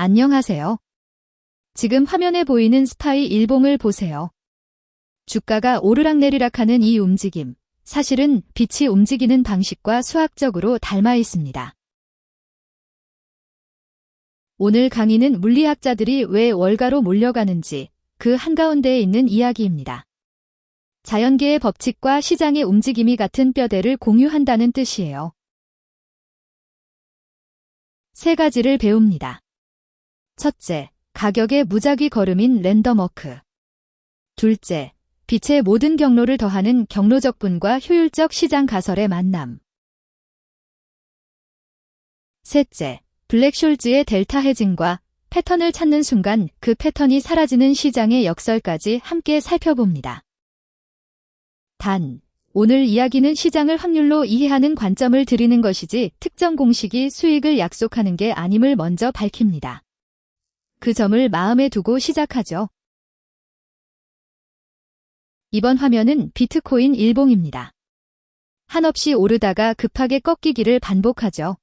안녕하세요. 지금 화면에 보이는 스파이 일봉을 보세요. 주가가 오르락내리락하는 이 움직임, 사실은 빛이 움직이는 방식과 수학적으로 닮아 있습니다. 오늘 강의는 물리학자들이 왜 월가로 몰려가는지 그 한가운데에 있는 이야기입니다. 자연계의 법칙과 시장의 움직임이 같은 뼈대를 공유한다는 뜻이에요. 세 가지를 배웁니다. 첫째, 가격의 무작위 걸음인 랜덤워크. 둘째, 빛의 모든 경로를 더하는 경로적분과 효율적 시장 가설의 만남. 셋째, 블랙숄즈의 델타 해징과 패턴을 찾는 순간 그 패턴이 사라지는 시장의 역설까지 함께 살펴봅니다. 단, 오늘 이야기는 시장을 확률로 이해하는 관점을 드리는 것이지 특정 공식이 수익을 약속하는 게 아님을 먼저 밝힙니다. 그 점을 마음에 두고 시작하죠. 이번 화면은 비트코인 일봉입니다. 한없이 오르다가 급하게 꺾이기를 반복하죠.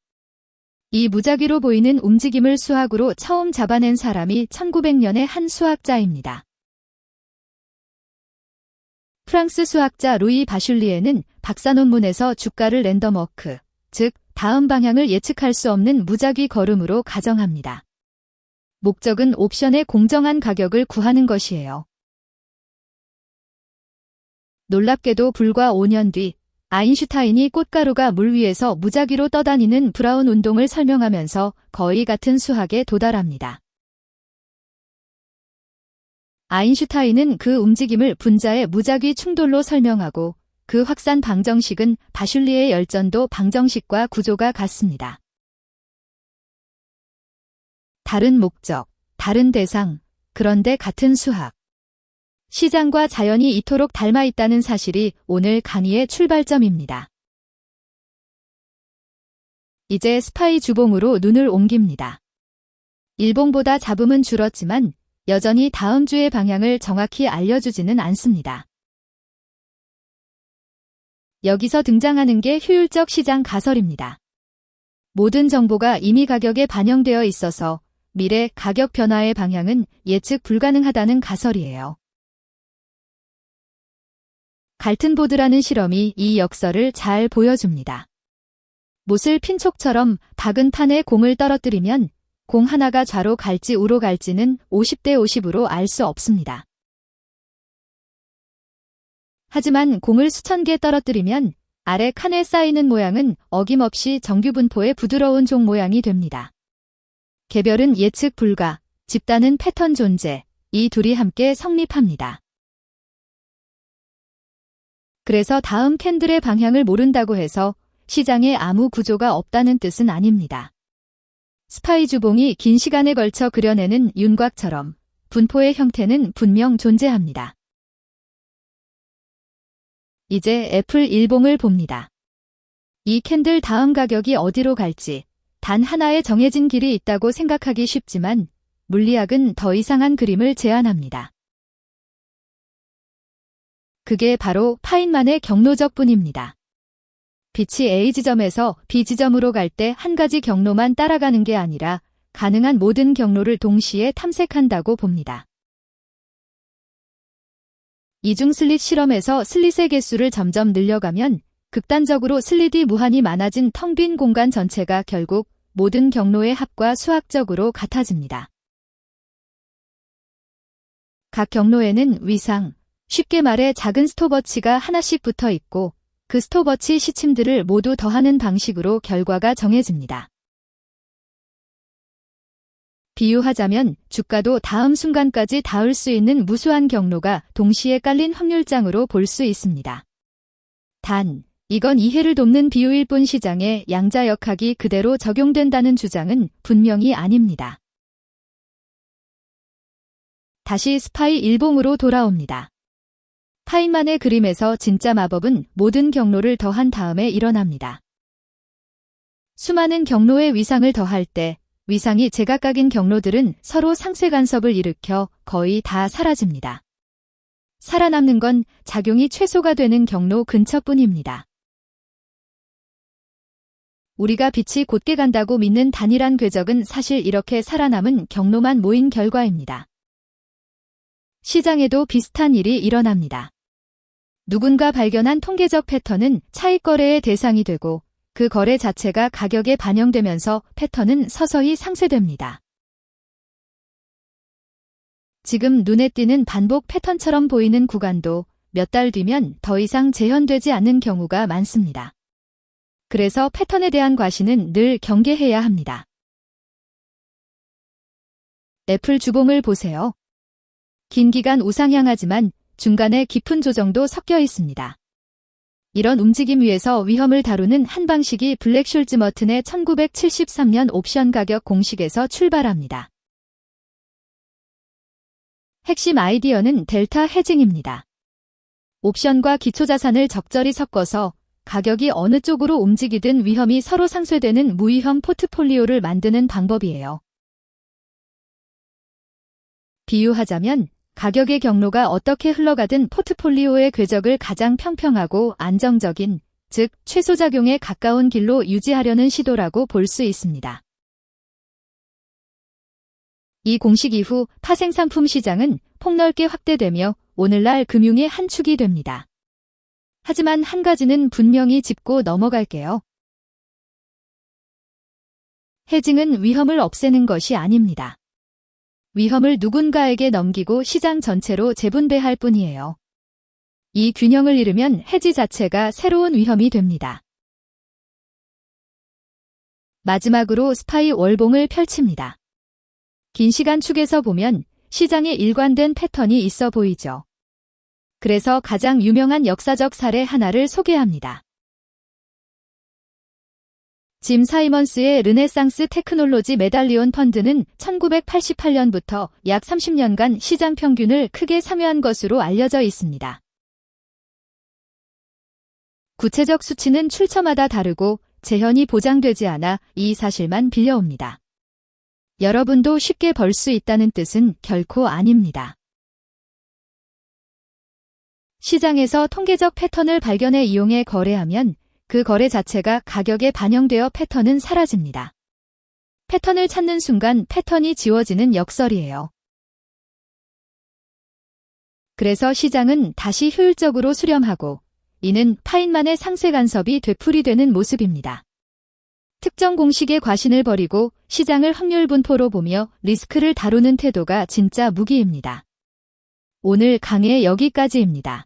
이 무작위로 보이는 움직임을 수학으로 처음 잡아낸 사람이 1900년의 한 수학자입니다. 프랑스 수학자 루이 바슐리에는 박사 논문에서 주가를 랜덤워크, 즉 다음 방향을 예측할 수 없는 무작위 걸음으로 가정합니다. 목적은 옵션의 공정한 가격을 구하는 것이에요. 놀랍게도 불과 5년 뒤 아인슈타인이 꽃가루가 물 위에서 무작위로 떠다니는 브라운 운동을 설명하면서 거의 같은 수학에 도달합니다. 아인슈타인은 그 움직임을 분자의 무작위 충돌로 설명하고 그 확산 방정식은 바슐리의 열전도 방정식과 구조가 같습니다. 다른 목적, 다른 대상, 그런데 같은 수학. 시장과 자연이 이토록 닮아 있다는 사실이 오늘 강의의 출발점입니다. 이제 스파이 주봉으로 눈을 옮깁니다. 일봉보다 잡음은 줄었지만 여전히 다음 주의 방향을 정확히 알려주지는 않습니다. 여기서 등장하는 게 효율적 시장 가설입니다. 모든 정보가 이미 가격에 반영되어 있어서 미래 가격 변화의 방향은 예측 불가능하다는 가설이에요. 갈튼보드라는 실험이 이 역설을 잘 보여줍니다. 못을 핀촉처럼 박은 판에 공을 떨어뜨리면 공 하나가 좌로 갈지 우로 갈지는 50대 50으로 알 수 없습니다. 하지만 공을 수천 개 떨어뜨리면 아래 칸에 쌓이는 모양은 어김없이 정규분포의 부드러운 종 모양이 됩니다. 개별은 예측 불가, 집단은 패턴 존재, 이 둘이 함께 성립합니다. 그래서 다음 캔들의 방향을 모른다고 해서 시장에 아무 구조가 없다는 뜻은 아닙니다. 스파이 주봉이 긴 시간에 걸쳐 그려내는 윤곽처럼 분포의 형태는 분명 존재합니다. 이제 애플 일봉을 봅니다. 이 캔들 다음 가격이 어디로 갈지 단 하나의 정해진 길이 있다고 생각하기 쉽지만 물리학은 더 이상한 그림을 제안합니다. 그게 바로 파인만의 경로적분입니다. 빛이 A 지점에서 B 지점으로 갈 때 한 가지 경로만 따라가는 게 아니라 가능한 모든 경로를 동시에 탐색한다고 봅니다. 이중 슬릿 실험에서 슬릿의 개수를 점점 늘려가면 극단적으로 슬릿이 무한히 많아진 텅 빈 공간 전체가 결국 모든 경로의 합과 수학적으로 같아집니다. 각 경로에는 위상, 쉽게 말해 작은 스톱워치가 하나씩 붙어 있고 그 스톱워치 시침들을 모두 더하는 방식으로 결과가 정해집니다. 비유하자면 주가도 다음 순간까지 닿을 수 있는 무수한 경로가 동시에 깔린 확률장으로 볼 수 있습니다. 단, 이건 이해를 돕는 비유일 뿐 시장에 양자역학이 그대로 적용된다는 주장은 분명히 아닙니다. 다시 스파이 일봉으로 돌아옵니다. 파인만의 그림에서 진짜 마법은 모든 경로를 더한 다음에 일어납니다. 수많은 경로의 위상을 더할 때 위상이 제각각인 경로들은 서로 상쇄 간섭을 일으켜 거의 다 사라집니다. 살아남는 건 작용이 최소가 되는 경로 근처뿐입니다. 우리가 빛이 곧게 간다고 믿는 단일한 궤적은 사실 이렇게 살아남은 경로만 모인 결과입니다. 시장에도 비슷한 일이 일어납니다. 누군가 발견한 통계적 패턴은 차익 거래의 대상이 되고 그 거래 자체가 가격에 반영되면서 패턴은 서서히 상쇄됩니다. 지금 눈에 띄는 반복 패턴처럼 보이는 구간도 몇 달 뒤면 더 이상 재현되지 않는 경우가 많습니다. 그래서 패턴에 대한 과시는 늘 경계해야 합니다. 애플 주봉을 보세요. 긴 기간 우상향하지만 중간에 깊은 조정도 섞여 있습니다. 이런 움직임 위에서 위험을 다루는 한 방식이 블랙숄즈 머튼의 1973년 옵션 가격 공식에서 출발합니다. 핵심 아이디어는 델타 해징입니다. 옵션과 기초자산을 적절히 섞어서 가격이 어느 쪽으로 움직이든 위험이 서로 상쇄되는 무위험 포트폴리오를 만드는 방법이에요. 비유하자면 가격의 경로가 어떻게 흘러가든 포트폴리오의 궤적을 가장 평평하고 안정적인, 즉 최소작용에 가까운 길로 유지하려는 시도라고 볼 수 있습니다. 이 공식 이후 파생상품 시장은 폭넓게 확대되며 오늘날 금융의 한 축이 됩니다. 하지만 한 가지는 분명히 짚고 넘어갈게요. 해징은 위험을 없애는 것이 아닙니다. 위험을 누군가에게 넘기고 시장 전체로 재분배할 뿐이에요. 이 균형을 잃으면 해지 자체가 새로운 위험이 됩니다. 마지막으로 스파이 월봉을 펼칩니다. 긴 시간 축에서 보면 시장에 일관된 패턴이 있어 보이죠. 그래서 가장 유명한 역사적 사례 하나를 소개합니다. 짐 사이먼스의 르네상스 테크놀로지 메달리온 펀드는 1988년부터 약 30년간 시장 평균을 크게 상회한 것으로 알려져 있습니다. 구체적 수치는 출처마다 다르고 재현이 보장되지 않아 이 사실만 빌려옵니다. 여러분도 쉽게 벌 수 있다는 뜻은 결코 아닙니다. 시장에서 통계적 패턴을 발견해 이용해 거래하면 그 거래 자체가 가격에 반영되어 패턴은 사라집니다. 패턴을 찾는 순간 패턴이 지워지는 역설이에요. 그래서 시장은 다시 효율적으로 수렴하고 이는 파인만의 상세 간섭이 되풀이되는 모습입니다. 특정 공식의 과신을 버리고 시장을 확률 분포로 보며 리스크를 다루는 태도가 진짜 무기입니다. 오늘 강의 여기까지입니다.